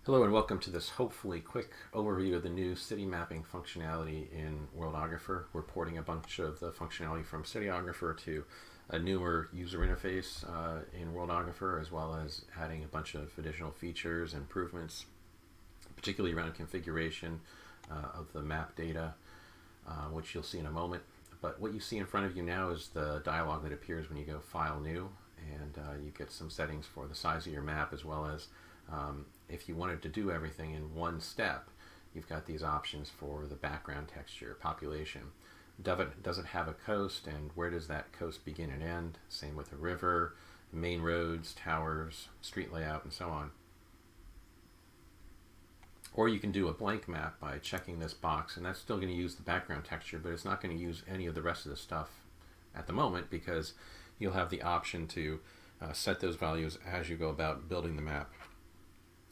Hello and welcome to this hopefully quick overview of the new city mapping functionality in Worldographer. We're porting a bunch of the functionality from Cityographer to a newer user interface in Worldographer, as well as adding a bunch of additional features and improvements, particularly around configuration of the map data, which you'll see in a moment. But what you see in front of you now is the dialog that appears when you go File New, and you get some settings for the size of your map, as well as if you wanted to do everything in one step, you've got these options for the background texture, population. Does it have a coast, and where does that coast begin and end? Same with a river, main roads, towers, street layout, and so on. Or you can do a blank map by checking this box, and that's still going to use the background texture, but it's not going to use any of the rest of the stuff at the moment, because you'll have the option to set those values as you go about building the map.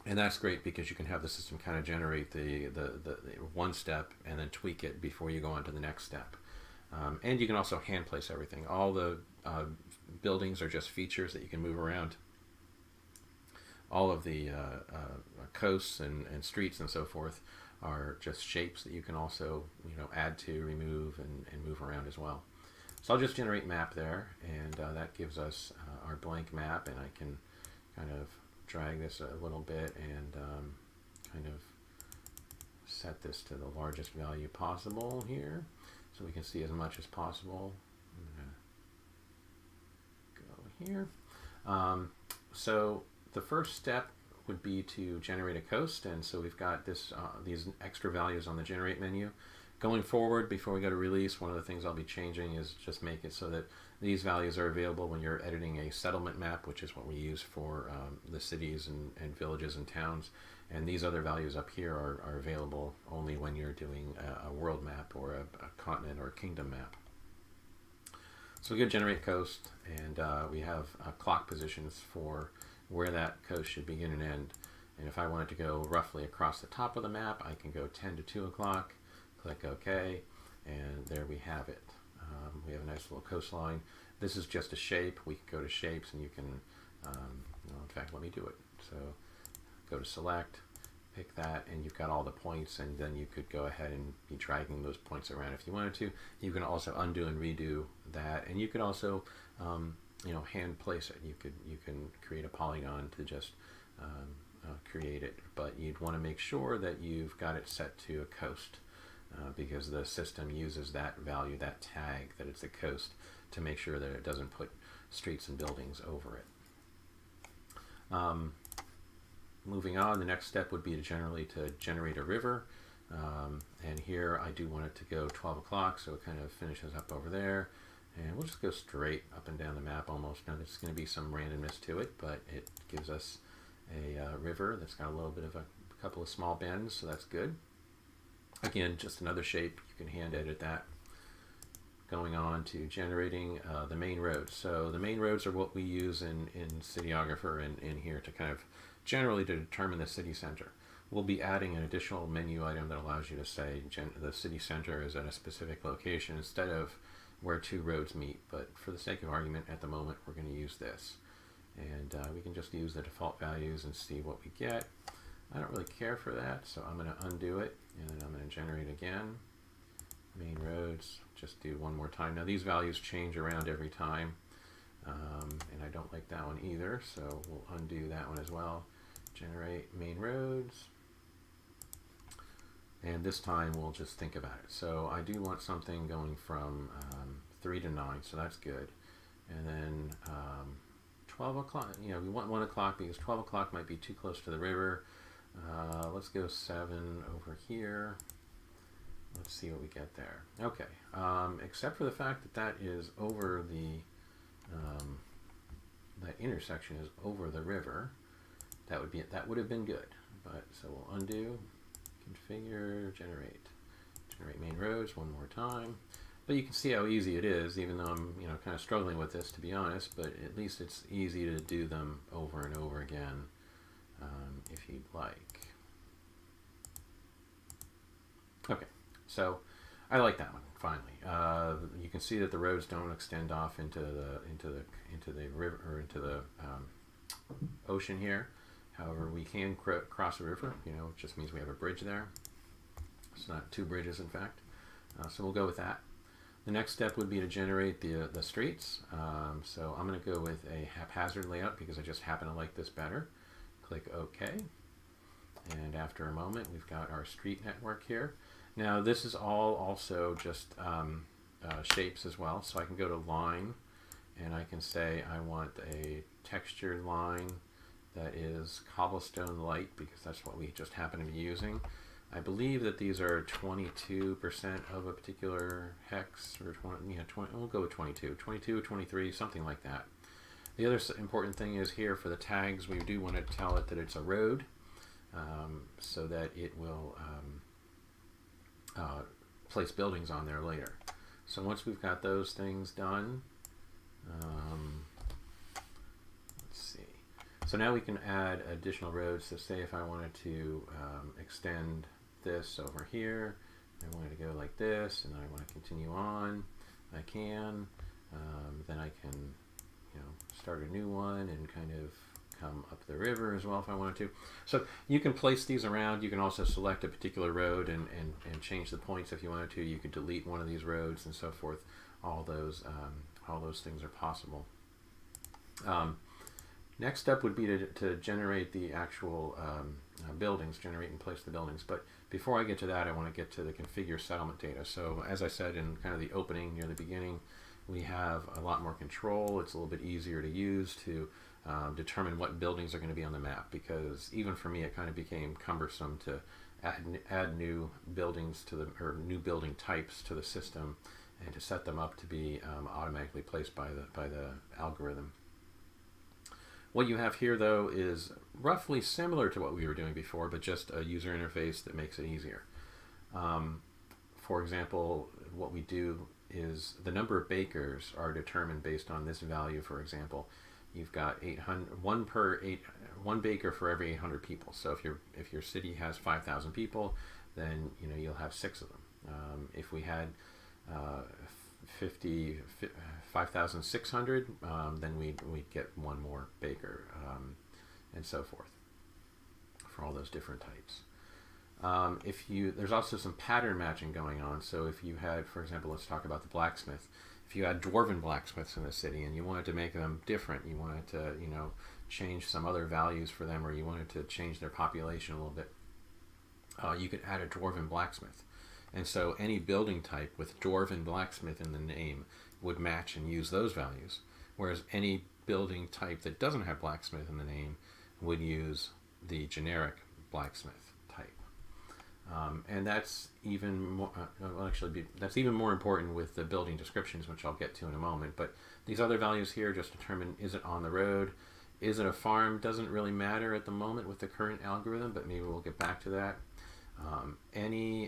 And that's great because you can have the system kind of generate the one step and then tweak it before you go on to the next step. And you can also hand place everything. All the buildings are just features that you can move around. All of the coasts and streets and so forth are just shapes that you can also add to, remove, and move around as well. So I'll just generate map there, and that gives us our blank map, and I can kind of drag this a little bit and kind of set this to the largest value possible here so we can see as much as possible. I'm gonna go here. So the first step would be to generate a coast, and so we've got this these extra values on the generate menu. Going forward, before we go to release, one of the things I'll be changing is just make it so that these values are available when you're editing a settlement map, which is what we use for the cities and villages and towns. And these other values up here are available only when you're doing a world map or a continent or a kingdom map. So we go generate coast, and we have clock positions for where that coast should begin and end. And if I wanted to go roughly across the top of the map, I can go 10 to 2 o'clock. Click OK, and there we have it. We have a nice little coastline. This is just a shape. We can go to shapes, and you can, in fact, let me do it. So go to select, pick that, and you've got all the points, and then you could go ahead and be dragging those points around if you wanted to. You can also undo and redo that, and you could also, hand place it. You can create a polygon to just create it, but you'd want to make sure that you've got it set to a coast. Because the system uses that value, that tag, that it's a coast, to make sure that it doesn't put streets and buildings over it. Moving on, the next step would be to generate a river. And here I do want it to go 12 o'clock, so it kind of finishes up over there. And we'll just go straight up and down the map almost. Now there's going to be some randomness to it, but it gives us a river that's got a little bit of a couple of small bends, so that's good. Again, just another shape. You can hand edit that. Going on to generating the main roads. So the main roads are what we use in Cityographer and in here to kind of generally to determine the city center. We'll be adding an additional menu item that allows you to say the city center is at a specific location instead of where two roads meet. But for the sake of argument, at the moment, we're going to use this. And we can just use the default values and see what we get. I don't really care for that, so I'm going to undo it, and then I'm going to generate again. Main roads, just do one more time. Now these values change around every time, and I don't like that one either, so we'll undo that one as well. Generate main roads, and this time we'll just think about it. So I do want something going from 3 to 9, so that's good. And then 12 o'clock, we want 1 o'clock because 12 o'clock might be too close to the river. Let's go 7 over here. Let's see what we get there. Okay, except for the fact that that is over the, that intersection is over the river. That would have been good. But so we'll undo, configure, generate main roads one more time. But you can see how easy it is, even though I'm kind of struggling with this, to be honest. But at least it's easy to do them over and over again. If you'd like. Okay, so I like that one. Finally, you can see that the roads don't extend off into the river or into the ocean here. However, we can cross a river, it just means we have a bridge there. It's not two bridges, in fact. So we'll go with that. The next step would be to generate the streets. So I'm going to go with a haphazard layout because I just happen to like this better. Click OK. And after a moment, we've got our street network here. Now, this is all also just shapes as well. So I can go to line, and I can say I want a textured line that is cobblestone light because that's what we just happen to be using. I believe that these are 22% of a particular hex, or 20, we'll go with 22, 23, something like that. The other important thing is here for the tags, we do want to tell it that it's a road, so that it will place buildings on there later. So once we've got those things done, let's see. So now we can add additional roads. So say if I wanted to extend this over here, I wanted to go like this, and then I want to continue on, I can. Then I can, start a new one and kind of come up the river as well if I wanted to. So you can place these around. You can also select a particular road and change the points if you wanted to. You could delete one of these roads and so forth. All those things are possible. Next step would be to generate the actual buildings, generate and place the buildings. But before I get to that, I want to get to the configure settlement data. So as I said in kind of the opening near the beginning, we have a lot more control. It's a little bit easier to use to determine what buildings are going to be on the map, because even for me it kind of became cumbersome to add new buildings to or new building types to the system and to set them up to be automatically placed by the algorithm. What you have here, though, is roughly similar to what we were doing before, but just a user interface that makes it easier. For example, what we do is the number of bakers are determined based on this value. For example, you've got 1 baker for every 800 people. So if your city has 5,000 people, then you'll have 6 of them. If we had 5,600, then we'd get 1 more baker, and so forth for all those different types. There's also some pattern matching going on. So if you had, for example, let's talk about the blacksmith. If you had dwarven blacksmiths in the city and you wanted to make them different, you wanted to, change some other values for them, or you wanted to change their population a little bit, you could add a dwarven blacksmith. And so any building type with dwarven blacksmith in the name would match and use those values, whereas any building type that doesn't have blacksmith in the name would use the generic blacksmith type. And that's even more, that's even more important with the building descriptions, which I'll get to in a moment. But these other values here just determine, is it on the road? Is it a farm? Doesn't really matter at the moment with the current algorithm, but maybe we'll get back to that.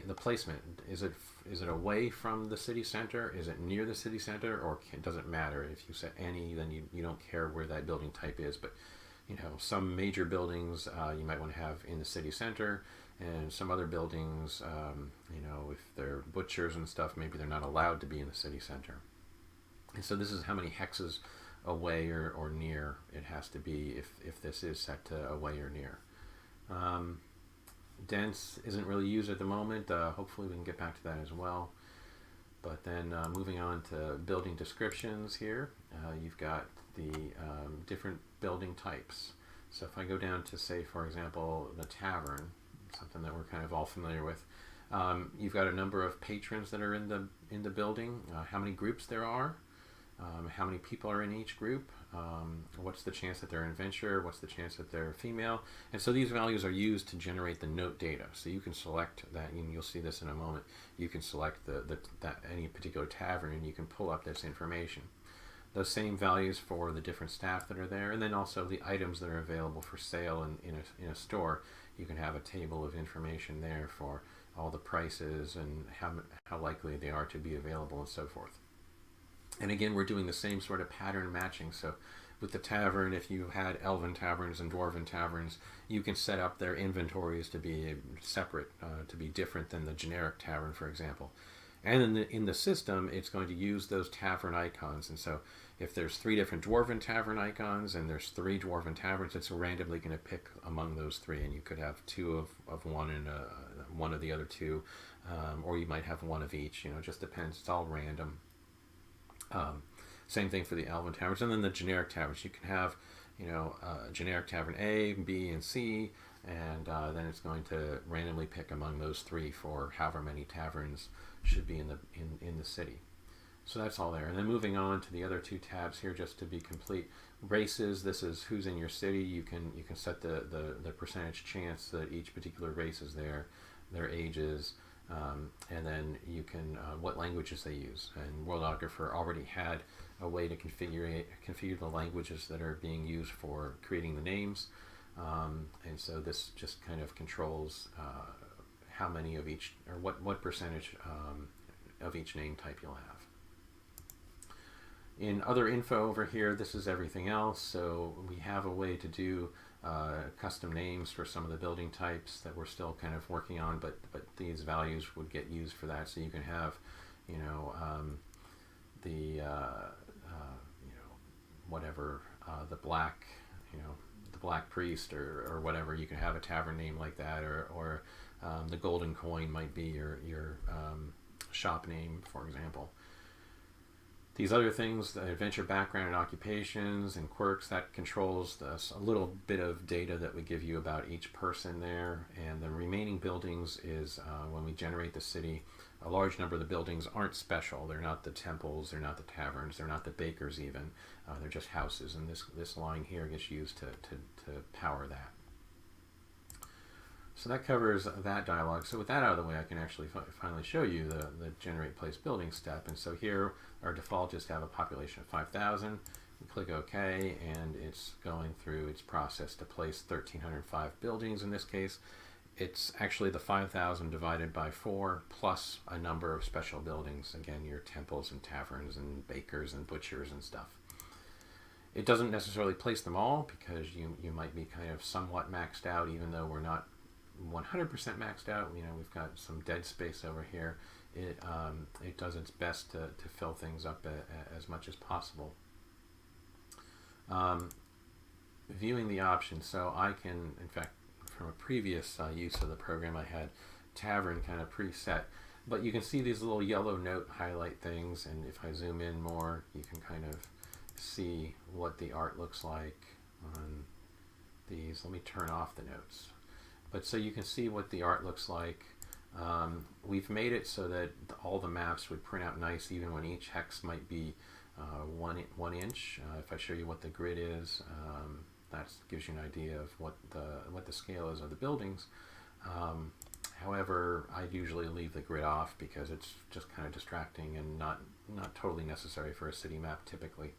The placement, is it away from the city center? Is it near the city center? Or does it matter? If you set any, then you don't care where that building type is. But some major buildings you might want to have in the city center, and some other buildings, if they're butchers and stuff, maybe they're not allowed to be in the city center. And so this is how many hexes away or near it has to be if this is set to away or near. Dense isn't really used at the moment. Hopefully we can get back to that as well. But then moving on to building descriptions here, you've got the different building types. So if I go down to, say, for example, the tavern, something that we're kind of all familiar with, you've got a number of patrons that are in the building, how many groups there are, how many people are in each group, what's the chance that they're an adventurer, what's the chance that they're female. And so these values are used to generate the note data. So you can select that, and you'll see this in a moment. You can select that any particular tavern, and you can pull up this information. Those same values for the different staff that are there, and then also the items that are available for sale in a store. You can have a table of information there for all the prices and how likely they are to be available and so forth. And again, we're doing the same sort of pattern matching. So with the tavern, if you had elven taverns and dwarven taverns, you can set up their inventories to be separate, to be different than the generic tavern, for example. And in the system, it's going to use those tavern icons. And so if there's 3 different Dwarven Tavern icons and there's 3 Dwarven Taverns, it's randomly going to pick among those 3, and you could have 2 of one and 1 of the other 2, or you might have 1 of each. You know, it just depends. It's all random. Same thing for the Elven Taverns, and then the generic taverns. You can have, you know, generic tavern A, B, and C, and then it's going to randomly pick among those 3 for however many taverns should be in the city. So that's all there. And then moving on to the other 2 tabs here, just to be complete. Races, this is who's in your city. You can set the percentage chance that each particular race is there, their ages, and then you can what languages they use. And Worldographer already had a way to configure the languages that are being used for creating the names, and so this just kind of controls how many of each, or what percentage of each name type you'll have. In other info over here, this is everything else. So we have a way to do custom names for some of the building types that we're still kind of working on, but these values would get used for that. So you can have, you know, the whatever, the black, you know, the Black Priest or whatever. You can have a tavern name like that, or the Golden Coin might be your shop name, for example. These other things, the adventure background and occupations and quirks, that controls a little bit of data that we give you about each person there. And the remaining buildings is when we generate the city, a large number of the buildings aren't special. They're not the temples, they're not the taverns, they're not the bakers even. They're just houses. And this line here gets used to power that. So that covers that dialogue. So with that out of the way, I can actually finally show you the generate place building step. And so here, our default is to have a population of 5,000. We click OK, and it's going through its process to place 1,305 buildings in this case. It's actually the 5,000 divided by 4 plus a number of special buildings. Again, your temples and taverns and bakers and butchers and stuff. It doesn't necessarily place them all because you might be kind of somewhat maxed out, even though we're not 100% maxed out. You know, we've got some dead space over here. It does its best to fill things up as much as possible. Viewing the options, so I can, in fact, from a previous use of the program, I had tavern kind of preset, but you can see these little yellow note highlight things, and if I zoom in more, you can kind of see what the art looks like on these. Let me turn off the notes. But so you can see what the art looks like. We've made it so that all the maps would print out nice, even when each hex might be 1 inch. If I show you what the grid is, that gives you an idea of what the scale is of the buildings. However, I usually leave the grid off because it's just kind of distracting and not totally necessary for a city map typically.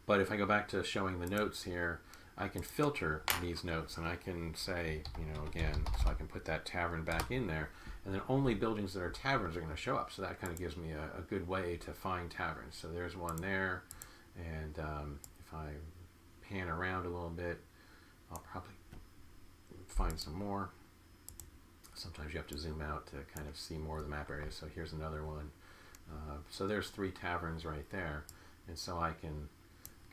But if I go back to showing the notes here, I can filter these notes, and I can say, you know, again, so I can put that tavern back in there, and then only buildings that are taverns are going to show up. So that kind of gives me a good way to find taverns. So there's one there, and if I pan around a little bit, I'll probably find some more. Sometimes you have to zoom out to kind of see more of the map area. So here's another one. So there's 3 taverns right there, and so I can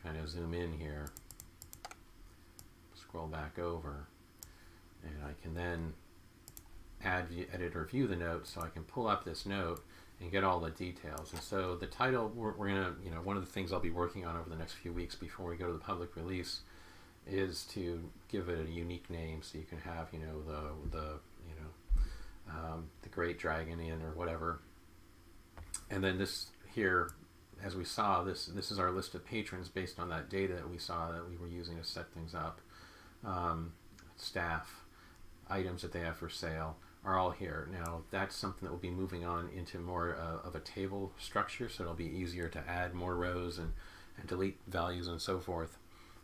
kind of zoom in here, scroll back over, and I can then add, edit, or view the note, so I can pull up this note and get all the details. And so the title, we're gonna, you know, one of the things I'll be working on over the next few weeks before we go to the public release is to give it a unique name, so you can have, you know, the Great Dragon Inn or whatever. And then this here, as we saw, this is our list of patrons based on that data that we saw that we were using to set things up. Staff, items that they have for sale are all here. Now that's something that will be moving on into more of a table structure, so it'll be easier to add more rows and delete values and so forth,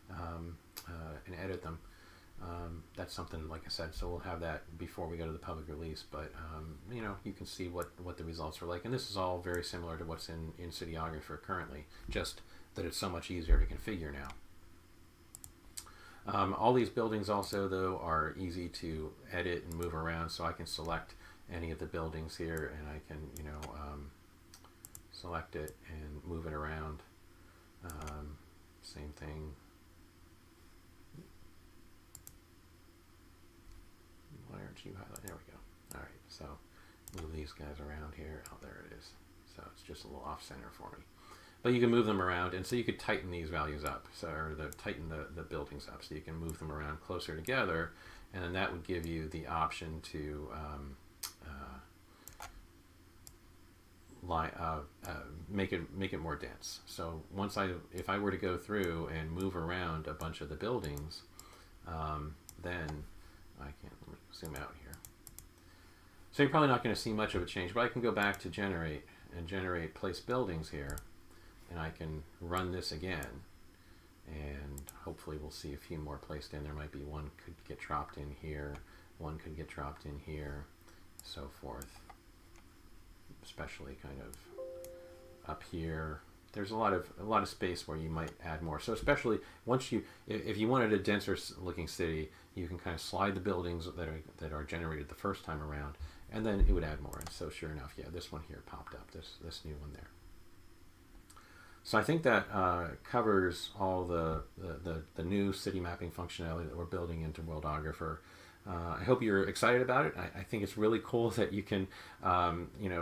and edit them. That's something, like I said, so we'll have that before we go to the public release, but you know, you can see what the results are like, and this is all very similar to what's in Cityographer currently, just that it's so much easier to configure now. All these buildings also, though, are easy to edit and move around, so I can select any of the buildings here, and I can, you know, select it and move it around. Same thing. Why aren't you highlighting? There we go. All right, so move these guys around here. Oh, there it is. So it's just a little off center for me. But you can move them around, and so you could tighten these values up, or tighten the buildings up, so you can move them around closer together, and then that would give you the option to make it more dense. So if I were to go through and move around a bunch of the buildings, then let me zoom out here. So you're probably not going to see much of a change, but I can go back to generate and generate place buildings here, and I can run this again, and hopefully we'll see a few more placed in. There might be one could get dropped in here, one could get dropped in here, so forth. Especially kind of up here. There's a lot of space where you might add more. So especially if you wanted a denser looking city, you can kind of slide the buildings that are generated the first time around, and then it would add more. And so sure enough, yeah, this one here popped up, this new one there. So I think that covers all the new city mapping functionality that we're building into Worldographer. I hope you're excited about it. I think it's really cool that you can,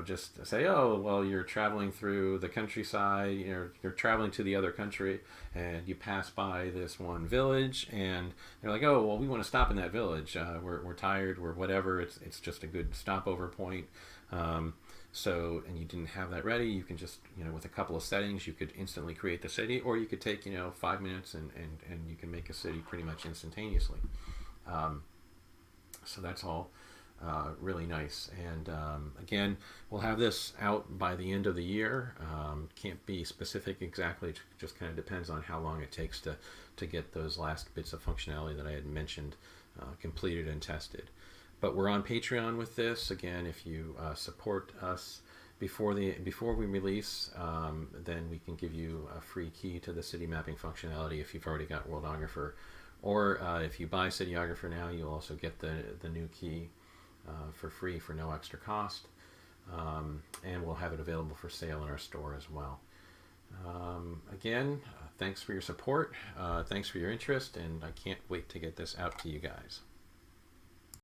just say, oh, well, you're traveling through the countryside, you're traveling to the other country, and you pass by this one village, and they're like, oh, well, we want to stop in that village. We're tired, we're whatever. It's just a good stopover point. And you didn't have that ready, you can just, with a couple of settings, you could instantly create the city, or you could take, 5 minutes and you can make a city pretty much instantaneously. So that's all really nice. And again, we'll have this out by the end of the year. Can't be specific exactly, it just kind of depends on how long it takes to get those last bits of functionality that I had mentioned completed and tested. But we're on Patreon with this. Again, if you support us before we release, then we can give you a free key to the city mapping functionality if you've already got Worldographer. Or if you buy Cityographer now, you'll also get the new key for free for no extra cost. And we'll have it available for sale in our store as well. Again, thanks for your support. Thanks for your interest, and I can't wait to get this out to you guys.